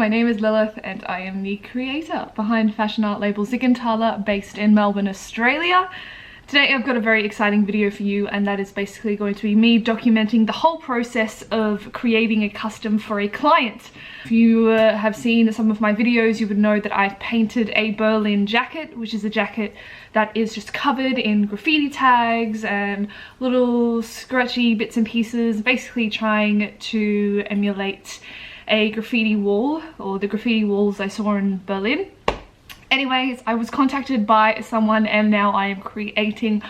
my name is Lilith and I am the creator behind fashion art label Zigantala, based in Melbourne, Australia. Today I've got a very exciting video for you, and that is basically going to be me documenting the whole process of creating a custom for a client. If you have seen some of my videos, you would know that I've painted a Berlin jacket, which is a jacket that is just covered in graffiti tags and little scratchy bits and pieces, basically trying to emulate a graffiti wall, or the graffiti walls I saw in Berlin. Anyways, I was contacted by someone and now I am creating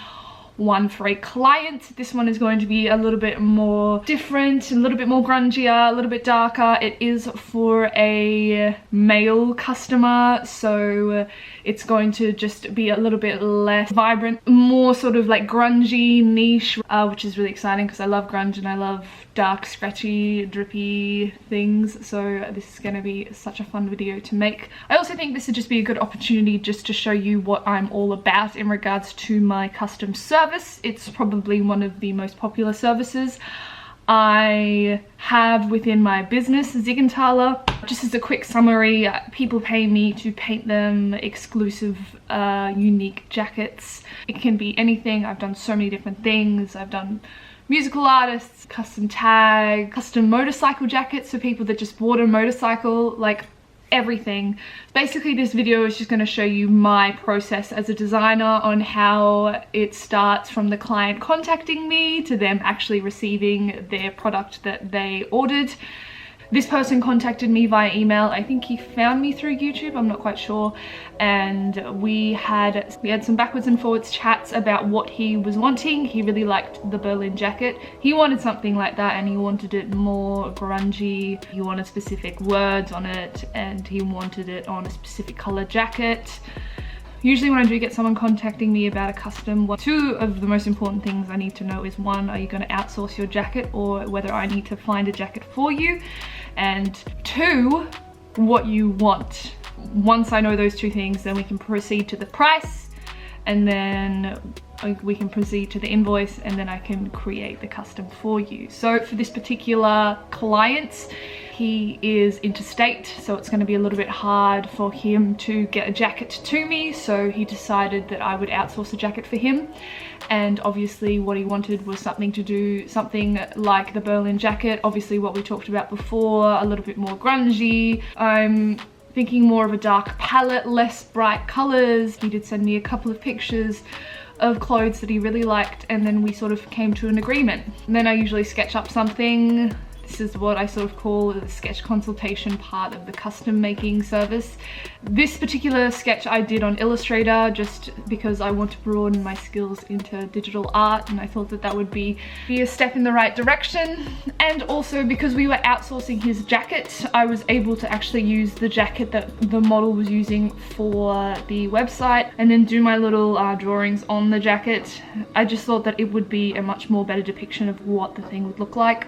one for a client. This one is going to be a little bit more different, a little bit more grungier, a little bit darker. It is for a male customer, so it's going to just be a little bit less vibrant, more sort of like grungy, niche, which is really exciting because I love grunge and I love dark, scratchy, drippy things. So this is going to be such a fun video to make. I also think this would just be a good opportunity just to show you what I'm all about in regards to my custom service. It's probably one of the most popular services I have within my business, Zigantala. Just as a quick summary, people pay me to paint them exclusive, unique jackets. It can be anything. I've done so many different things. I've done musical artists, custom tag, custom motorcycle jackets for people that just bought a motorcycle, like everything. Basically this video is just going to show you my process as a designer on how it starts from the client contacting me to them actually receiving their product that they ordered. This person contacted me via email. I think he found me through YouTube, I'm not quite sure, and we had some backwards and forwards chats about what he was wanting. He really liked the Berlin jacket. He wanted something like that and he wanted it more grungy. He wanted specific words on it and he wanted it on a specific color jacket. Usually when I do get someone contacting me about a custom, two of the most important things I need to know is, one, are you going to outsource your jacket, or whether I need to find a jacket for you, and two, what you want. Once I know those two things, then we can proceed to the price, and then we can proceed to the invoice, and then I can create the custom for you. So for this particular client, he is interstate, so it's going to be a little bit hard for him to get a jacket to me, so he decided that I would outsource a jacket for him. And obviously what he wanted was something like the Berlin jacket, obviously what we talked about before, a little bit more grungy. I'm thinking more of a dark palette, less bright colors. He did send me a couple of pictures of clothes that he really liked, and then we sort of came to an agreement. And then I usually sketch up something. This is what I sort of call the sketch consultation part of the custom making service. This particular sketch I did on Illustrator just because I want to broaden my skills into digital art, and I thought that that would be a step in the right direction. And also because we were outsourcing his jacket, I was able to actually use the jacket that the model was using for the website and then do my little drawings on the jacket. I just thought that it would be a much more better depiction of what the thing would look like.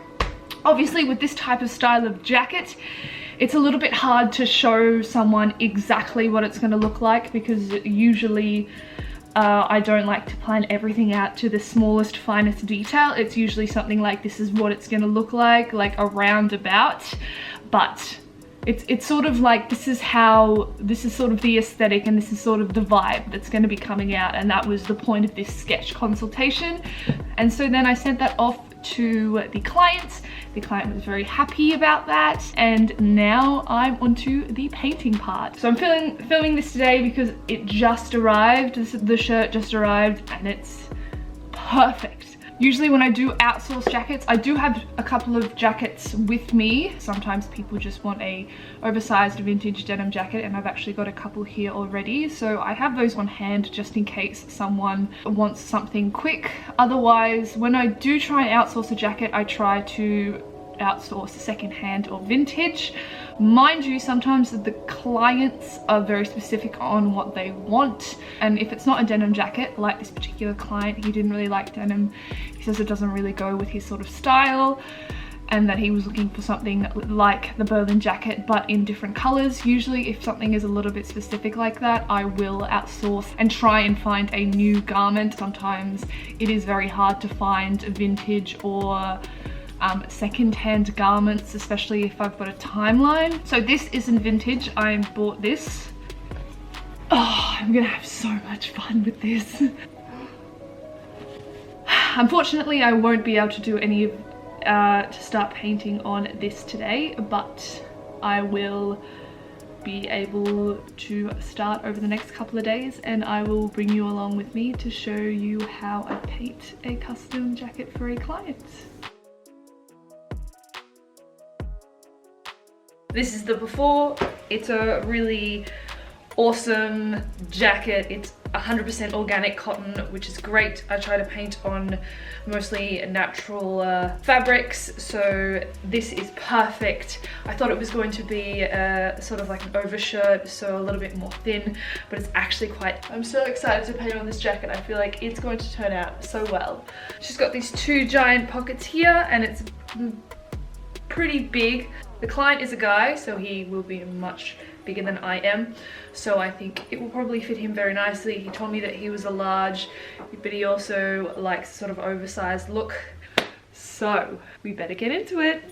Obviously with this type of style of jacket, it's a little bit hard to show someone exactly what it's going to look like, because usually I don't like to plan everything out to the smallest, finest detail. It's usually something like, this is what it's going to look like a roundabout, but it's sort of like, this is sort of the aesthetic and this is sort of the vibe that's going to be coming out, and that was the point of this sketch consultation. And so then I sent that off to the client. The client was very happy about that, and now I'm onto the painting part. So I'm filming this today because it just arrived. The shirt just arrived and it's perfect. Usually when I do outsource jackets, I do have a couple of jackets with me. Sometimes people just want a oversized vintage denim jacket, and I've actually got a couple here already. So I have those on hand just in case someone wants something quick. Otherwise, when I do try and outsource a jacket, I try to outsource secondhand or vintage. Mind you, sometimes the clients are very specific on what they want, and if it's not a denim jacket, like this particular client, he didn't really like denim. He says it doesn't really go with his sort of style, and that he was looking for something like the Berlin jacket but in different colors. Usually if something is a little bit specific like that, I will outsource and try and find a new garment. Sometimes it is very hard to find vintage or second-hand garments, especially if I've got a timeline. So this isn't vintage. I bought this. Oh, I'm gonna have so much fun with this. Unfortunately, I won't be able to do any of to start painting on this today, but I will be able to start over the next couple of days, and I will bring you along with me to show you how I paint a custom jacket for a client. This is the before. It's a really awesome jacket. It's 100% organic cotton, which is great. I try to paint on mostly natural fabrics, so this is perfect. I thought it was going to be sort of like an overshirt, so a little bit more thin, but it's actually quite... I'm so excited to paint on this jacket. I feel like it's going to turn out so well. She's got these two giant pockets here, and it's pretty big. The client is a guy, so he will be much bigger than I am, so I think it will probably fit him very nicely. He told me that he was a large, but he also likes sort of oversized look, so we better get into it.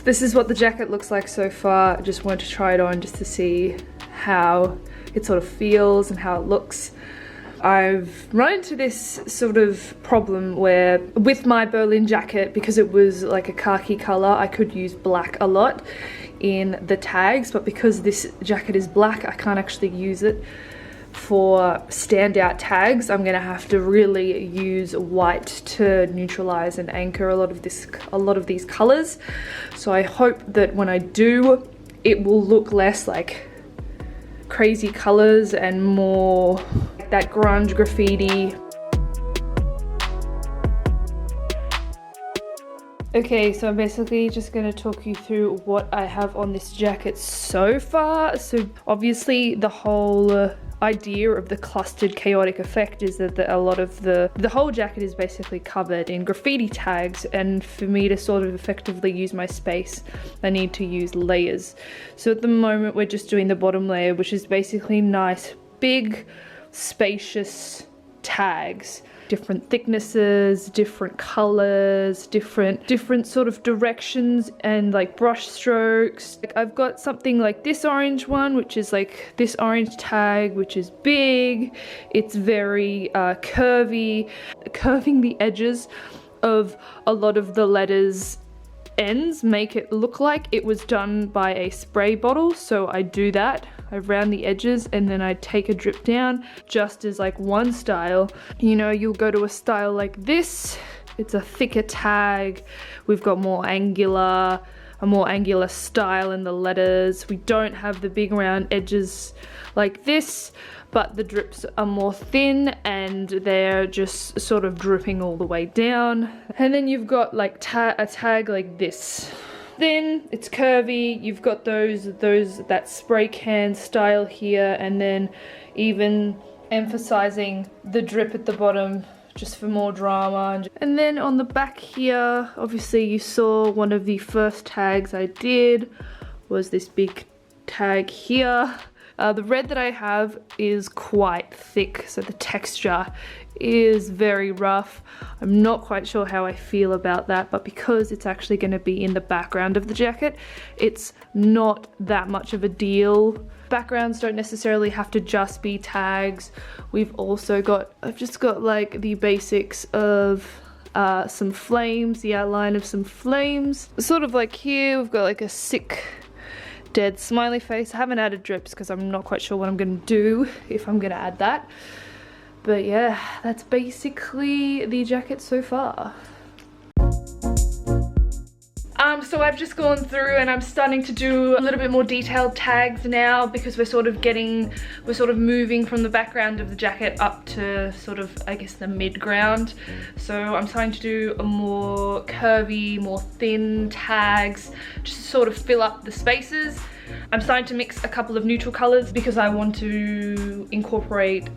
This is what the jacket looks like so far. I just wanted to try it on just to see how it sort of feels and how it looks. I've run into this sort of problem where with my Berlin jacket, because it was like a khaki color, I could use black a lot in the tags, but because this jacket is black, I can't actually use it for standout tags. I'm gonna have to really use white to neutralize and anchor a lot of these colors. So I hope that when I do, it will look less like crazy colors and more that grunge graffiti. Okay, so I'm basically just going to talk you through what I have on this jacket so far. So obviously the whole idea of the clustered chaotic effect is that a lot of the whole jacket is basically covered in graffiti tags, and for me to sort of effectively use my space, I need to use layers. So at the moment we're just doing the bottom layer, which is basically nice, big, spacious tags. Different thicknesses, different colors, different sort of directions and like brush strokes. Like I've got something like this orange one, which is like this orange tag, which is big. It's very curvy, curving the edges of a lot of the letters ends make it look like it was done by a spray bottle. So I do that. I round the edges and then I take a drip down, just as like one style. You know, you'll go to a style like this. It's a thicker tag. We've got a more angular style in the letters. We don't have the big round edges like this, but the drips are more thin and they're just sort of dripping all the way down. And then you've got like a tag like this. Thin, it's curvy, you've got that spray can style here, and then even emphasizing the drip at the bottom just for more drama. And then on the back here, obviously you saw one of the first tags I did was this big tag here. The red that I have is quite thick, so the texture is very rough. I'm not quite sure how I feel about that, but because it's actually going to be in the background of the jacket, it's not that much of a deal. Backgrounds don't necessarily have to just be tags. We've also got, I've just got like the basics of some flames, the outline of some flames. Sort of like here, we've got like a sick dead smiley face. I haven't added drips because I'm not quite sure what I'm going to do if I'm going to add that. But yeah, that's basically the jacket so far. So I've just gone through and I'm starting to do a little bit more detailed tags now because we're sort of moving from the background of the jacket up to sort of, I guess, the mid-ground. So I'm starting to do a more curvy, more thin tags, just to sort of fill up the spaces. I'm starting to mix a couple of neutral colors because I want to incorporate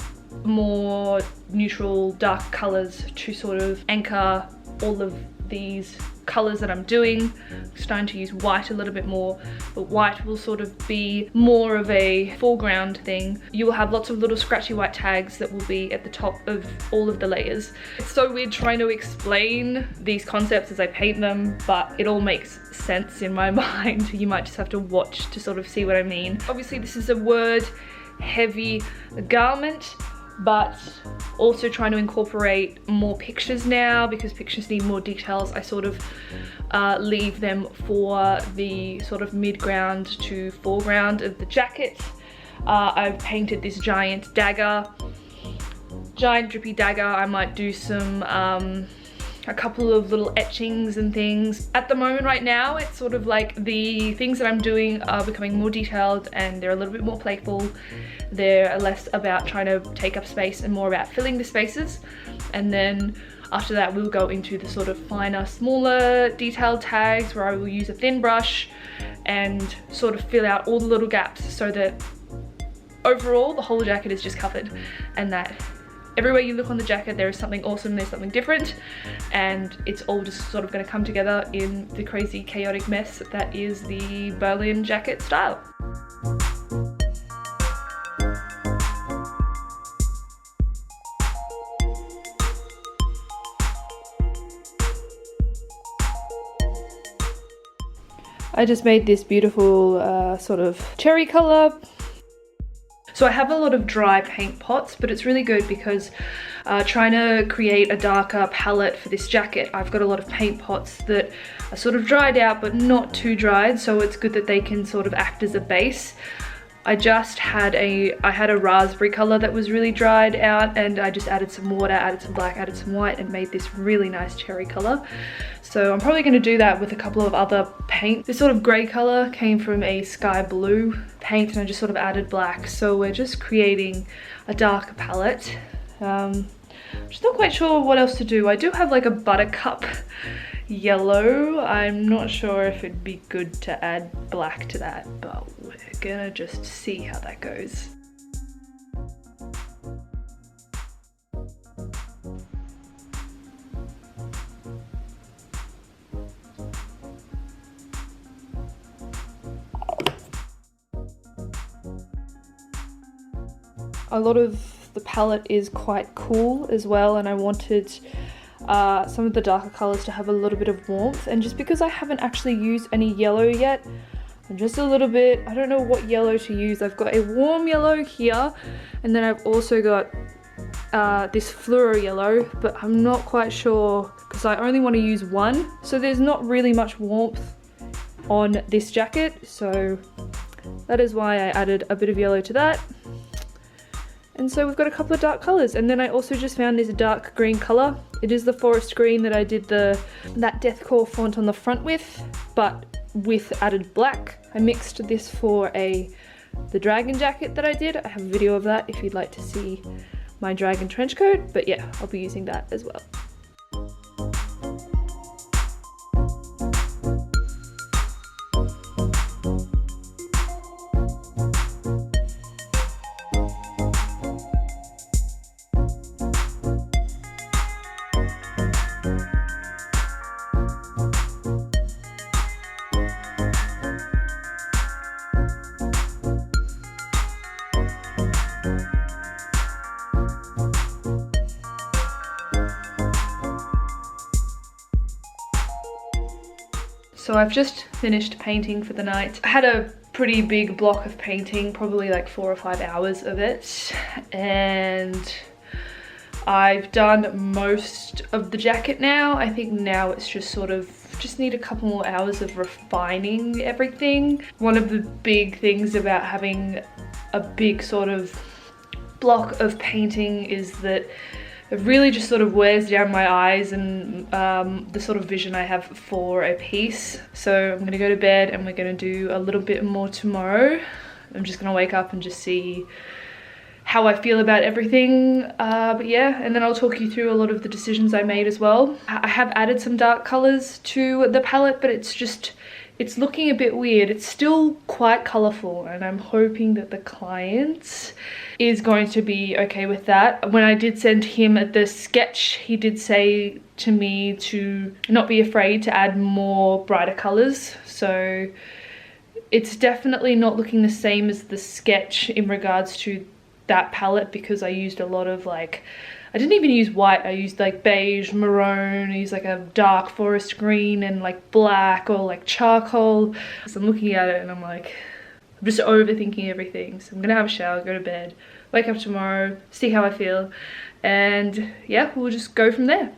more neutral dark colors to sort of anchor all of these colors that I'm doing. I'm starting to use white a little bit more, but white will sort of be more of a foreground thing. You will have lots of little scratchy white tags that will be at the top of all of the layers. It's so weird trying to explain these concepts as I paint them, but it all makes sense in my mind. You might just have to watch to sort of see what I mean. Obviously this is a word heavy garment, but also trying to incorporate more pictures now because pictures need more details. I sort of leave them for the sort of mid-ground to foreground of the jacket. I've painted this giant drippy dagger. I might do some a couple of little etchings and things. At the moment right now, it's sort of like the things that I'm doing are becoming more detailed and they're a little bit more playful. They're less about trying to take up space and more about filling the spaces. And then after that, we'll go into the sort of finer, smaller detailed tags where I will use a thin brush and sort of fill out all the little gaps so that overall the whole jacket is just covered, and that everywhere you look on the jacket there is something awesome, there's something different, and it's all just sort of going to come together in the crazy chaotic mess that is the Berlin jacket style. I just made this beautiful sort of cherry color. So I have a lot of dry paint pots, but it's really good because trying to create a darker palette for this jacket, I've got a lot of paint pots that are sort of dried out but not too dried, so it's good that they can sort of act as a base. I had a raspberry color that was really dried out, and I just added some water, added some black, added some white, and made this really nice cherry color. So I'm probably going to do that with a couple of other paint. This sort of grey color came from a sky blue paint and I just sort of added black. So we're just creating a darker palette. I'm just not quite sure what else to do. I do have like a buttercup yellow. I'm not sure if it'd be good to add black to that, but we're gonna just see how that goes. A lot of the palette is quite cool as well, and I wanted some of the darker colors to have a little bit of warmth, and just because I haven't actually used any yellow yet, I'm just a little bit, I don't know what yellow to use. I've got a warm yellow here, and then I've also got this fluoro yellow, but I'm not quite sure because I only want to use one, so there's not really much warmth on this jacket, so that is why I added a bit of yellow to that. And so we've got a couple of dark colors, and then I also just found this dark green color. It is the forest green that I did that deathcore font on the front with, but with added black. I mixed this for the dragon jacket that I did. I have a video of that if you'd like to see my dragon trench coat, but yeah, I'll be using that as well. So I've just finished painting for the night. I had a pretty big block of painting, probably like 4 or 5 hours of it, and I've done most of the jacket now. I think now it's just sort of need a couple more hours of refining everything. One of the big things about having a big sort of block of painting is that it really just sort of wears down my eyes and the sort of vision I have for a piece. So I'm gonna go to bed and we're gonna do a little bit more tomorrow. I'm just gonna wake up and just see how I feel about everything, but yeah, and then I'll talk you through a lot of the decisions I made as well. I have added some dark colors to the palette, but it's looking a bit weird. It's still quite colorful, and I'm hoping that the client is going to be okay with that. When I did send him the sketch, he did say to me to not be afraid to add more brighter colors, so it's definitely not looking the same as the sketch in regards to that palette, because I used a lot of like, I didn't even use white, I used like beige, maroon, I used like a dark forest green and like black or like charcoal. So I'm looking at it and I'm like, I'm just overthinking everything. So I'm gonna have a shower, go to bed, wake up tomorrow, see how I feel, and yeah, we'll just go from there.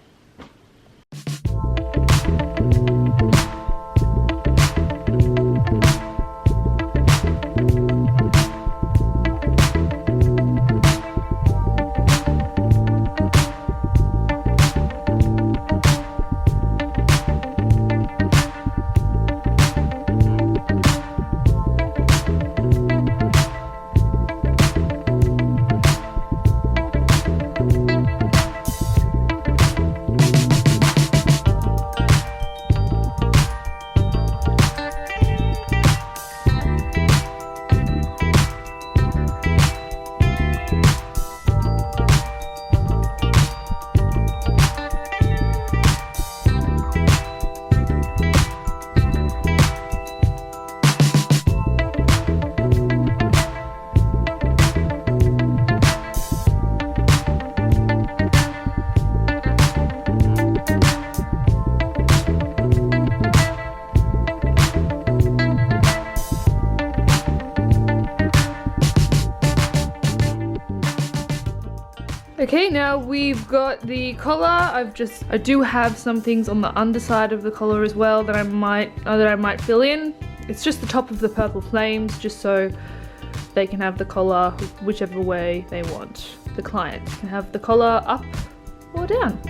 Okay, now we've got the collar. I do have some things on the underside of the collar as well that I might fill in. It's just the top of the purple flames, just so they can have the collar whichever way they want. The client can have the collar up or down.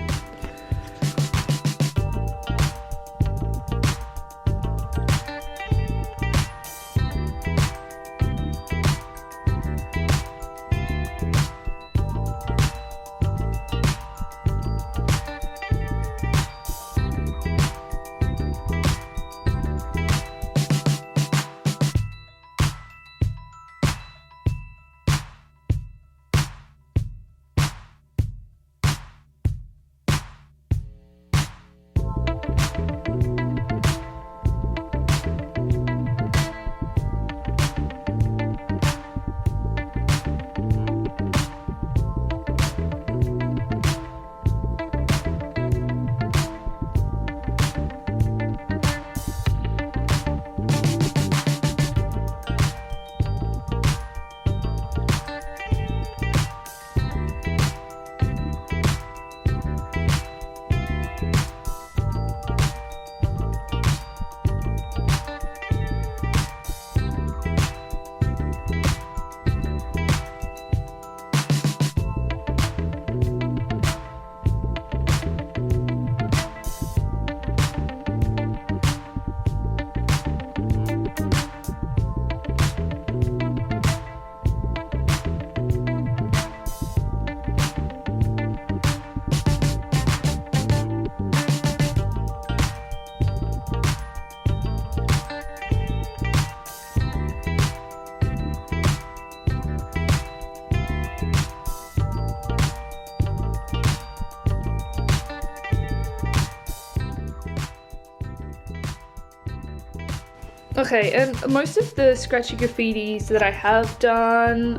Okay, and most of the scratchy graffitis that I have done,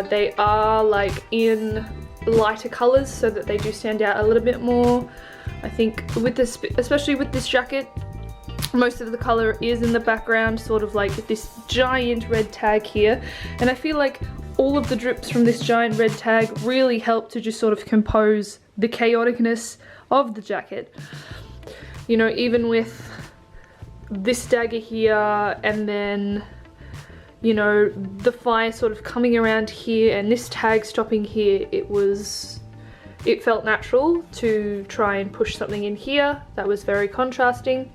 they are like in lighter colors so that they do stand out a little bit more. I think with this, especially with this jacket, Most of the color is in the background, sort of like this giant red tag here. And I feel like all of the drips from this giant red tag really help to just sort of compose the chaoticness of the jacket. You know, even with this dagger here, and then, you know, the fire sort of coming around here and this tag stopping here, it felt natural to try and push something in here that was very contrasting.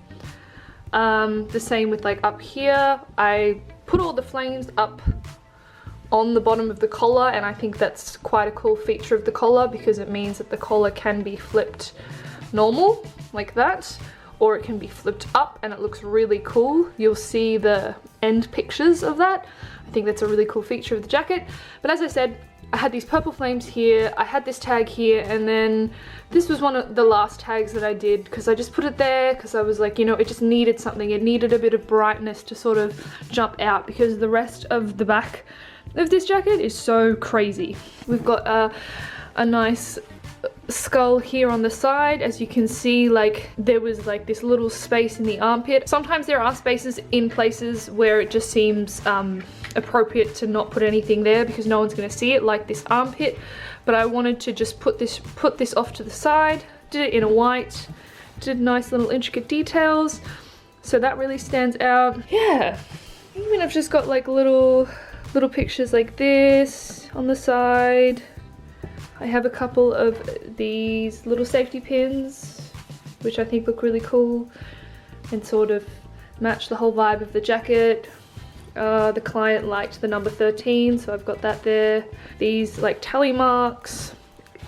The same with like up here, I put all the flames up on the bottom of the collar, and I think that's quite a cool feature of the collar because it means that the collar can be flipped normal like that, or it can be flipped up and it looks really cool. You'll see the end pictures of that. I think that's a really cool feature of the jacket. But as I said, I had these purple flames here, I had this tag here, and then this was one of the last tags that I did because I just put it there because I was like, you know, it just needed something. It needed a bit of brightness to sort of jump out because the rest of the back of this jacket is so crazy. We've got a nice skull here on the side. As you can see, like there was like this little space in the armpit. Sometimes there are spaces in places where it just seems appropriate to not put anything there because no one's going to see it, like this armpit, but I wanted to just put this off to the side. Did it in a white, did nice little intricate details, so that really stands out. Yeah, even I've just got like little pictures like this on the side. I have a couple of these little safety pins which I think look really cool and sort of match the whole vibe of the jacket. The client liked the number 13, so I've got that there. These like tally marks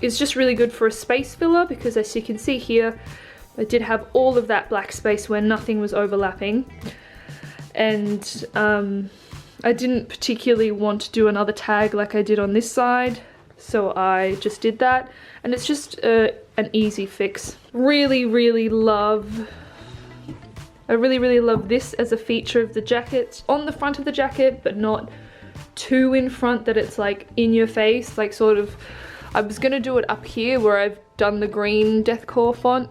is just really good for a space filler because as you can see here, I did have all of that black space where nothing was overlapping. And I didn't particularly want to do another tag like I did on this side, so I just did that. And it's just an easy fix. I really love this as a feature of the jacket. On the front of the jacket, but not too in front that it's like in your face, like sort of, I was gonna do it up here where I've done the green deathcore font,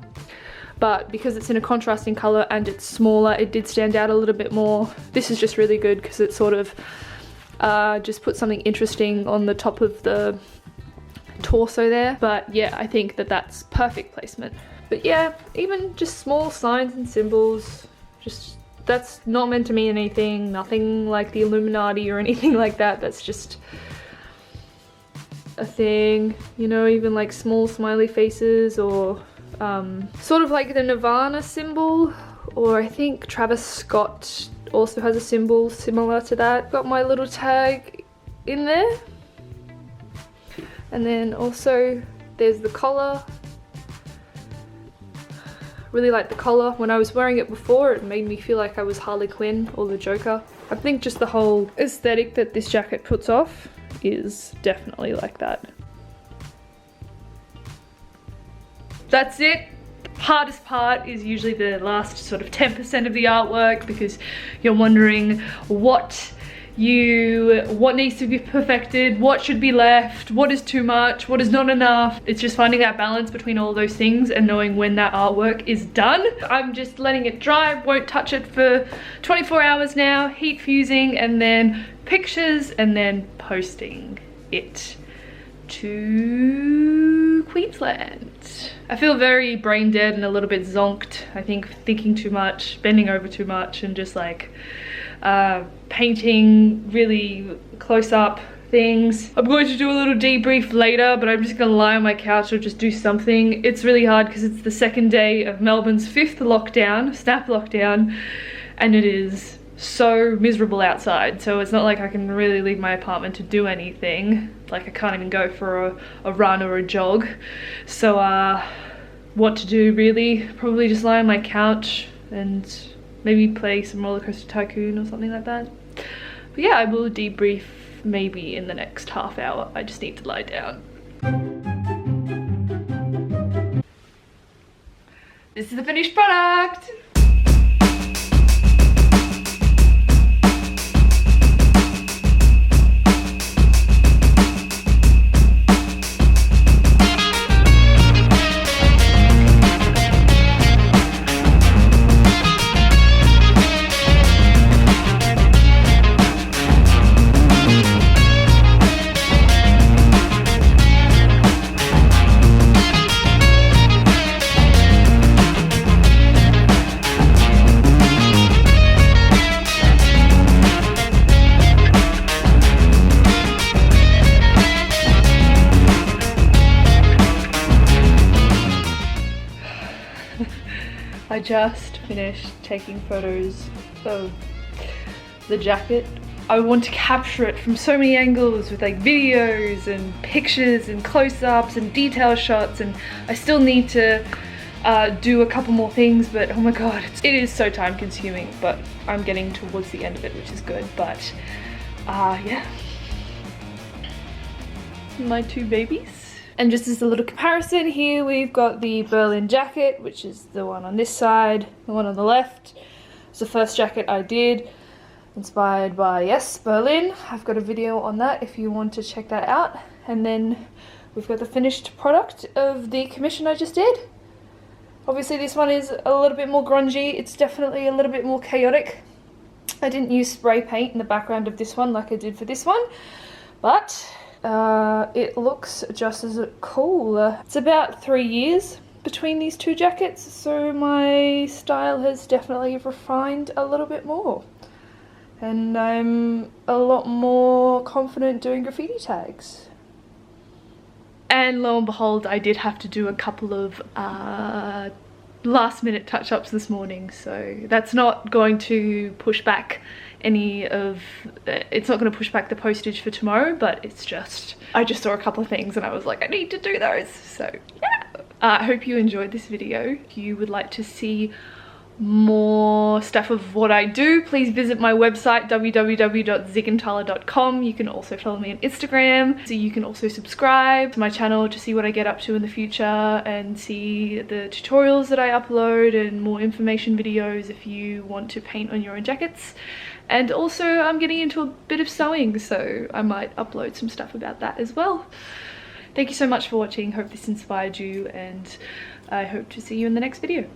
but because it's in a contrasting color and it's smaller, it did stand out a little bit more. This is just really good because it sort of just put something interesting on the top of the torso there. But yeah, I think that that's perfect placement. But yeah, even just small signs and symbols, just that's not meant to mean anything, nothing like the Illuminati or anything like that. That's just a thing, you know, even like small smiley faces, or sort of like the Nirvana symbol, or I think Travis Scott also has a symbol similar to that. Got my little tag in there. And then also there's the collar. Really like the collar. When I was wearing it before, it made me feel like I was Harley Quinn or the Joker. I think just the whole aesthetic that this jacket puts off is definitely like that. That's it. Hardest part is usually the last sort of 10% of the artwork, because you're wondering what needs to be perfected, what should be left, what is too much, what is not enough. It's just finding that balance between all those things and knowing when that artwork is done. I'm just letting it dry, won't touch it for 24 hours now, heat fusing, and then pictures, and then posting it to Queensland. I feel very brain dead and a little bit zonked. I think thinking too much, bending over too much, and just like painting really close up things. I'm going to do a little debrief later, but I'm just gonna lie on my couch or just do something. It's really hard because it's the second day of Melbourne's 5th lockdown, snap lockdown, and it is so miserable outside, so it's not like I can really leave my apartment to do anything. Like I can't even go for a run or a jog. So what to do really? Probably just lie on my couch and maybe play some Roller Coaster Tycoon or something like that. But yeah, I will debrief maybe in the next half hour. I just need to lie down. This is the finished product! I just finished taking photos of the jacket. I want to capture it from so many angles with like videos and pictures and close-ups and detail shots, and I still need to do a couple more things, but oh my god, it is so time consuming, but I'm getting towards the end of it, which is good. But yeah, my two babies. And just as a little comparison, here we've got the Berlin jacket, which is the one on this side, the one on the left. It's the first jacket I did, inspired by, yes, Berlin. I've got a video on that if you want to check that out. And then we've got the finished product of the commission I just did. Obviously this one is a little bit more grungy. It's definitely a little bit more chaotic. I didn't use spray paint in the background of this one like I did for this one, but it looks just as cool. It's about 3 years between these two jackets, so my style has definitely refined a little bit more. And I'm a lot more confident doing graffiti tags. And lo and behold, I did have to do a couple of last minute touch-ups this morning, so that's not going to push back it's not going to push back the postage for tomorrow, but it's just, I just saw a couple of things and I was like, I need to do those, so yeah. I hope you enjoyed this video. If you would like to see more stuff of what I do, please visit my website www.zigandtala.com. You can also follow me on Instagram, so you can also subscribe to my channel to see what I get up to in the future and see the tutorials that I upload and more information videos if you want to paint on your own jackets. And also I'm getting into a bit of sewing, so I might upload some stuff about that as well. Thank you so much for watching. Hope this inspired you, and I hope to see you in the next video.